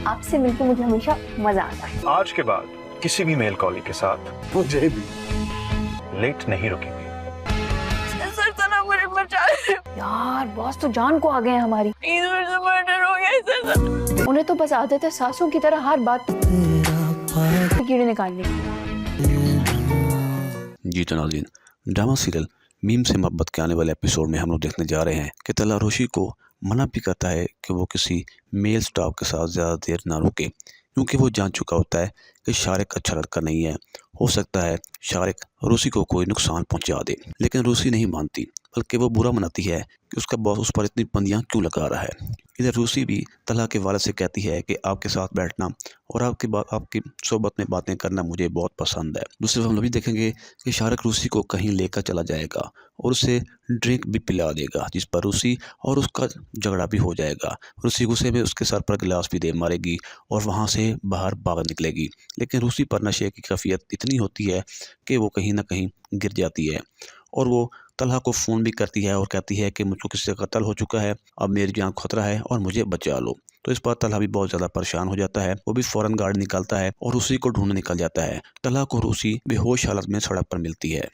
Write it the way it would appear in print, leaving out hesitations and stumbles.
आपसे मिलकर मुझे हमेशा मजा आता है। आज के बाद किसी भी मेल कॉली के साथ मुझे भी लेट नहीं रुकेंगे। सर तना मुझे बचा यार, बॉस तो जान को आ गए हैं हमारी। इधर से मर्डर हो गया सर। उन्हें तो बस आदत है सासों की तरह हर बात कीड़े निकालने की। जी तो नाज़रीन, ड्रामा सीरियल मीम से मोहब्बत के आने वाले एपिसोड में हम लोग देखने जा रहे हैं कि तल्हा रोशी को मना भी करता है कि वो किसी मेल स्टाफ के साथ ज़्यादा देर ना रुके, क्योंकि वो जान चुका होता है कि शारिक अच्छा लड़का नहीं है। हो सकता है शारिक रूसी को कोई नुकसान पहुंचा दे, लेकिन रूसी नहीं मानती, बल्कि वो बुरा मनाती है कि उसका बॉस उस पर इतनी पाबंदियां क्यों लगा रहा है। इधर रूसी भी तल्हा के वालिद से कहती है कि आपके साथ बैठना और आपकी सोबत में बातें करना मुझे बहुत पसंद है। दूसरी हम लोग भी देखेंगे कि शारिक रूसी को कहीं लेकर चला जाएगा और उसे ड्रिंक भी पिला देगा, जिस पर रूसी और उसका झगड़ा भी हो जाएगा। रूसी गुस्से में उसके सर पर गिलास भी दे मारेगी और वहाँ से बाहर भाग निकलेगी, लेकिन रूसी पर नशे की कैफियत इतनी होती है कि वो कहीं ना कहीं गिर जाती है और वो तल्हा को फ़ोन भी करती है और कहती है कि मुझको किसी का कत्ल हो चुका है, अब मेरी जान खतरा है और मुझे बचा लो। तो इस पर तल्हा भी बहुत ज़्यादा परेशान हो जाता है। वो भी फ़ौरन गाड़ी निकालता है और रूसी को ढूंढने निकल जाता है। तल्हा को रूसी बेहोश हालत में सड़क पर मिलती है।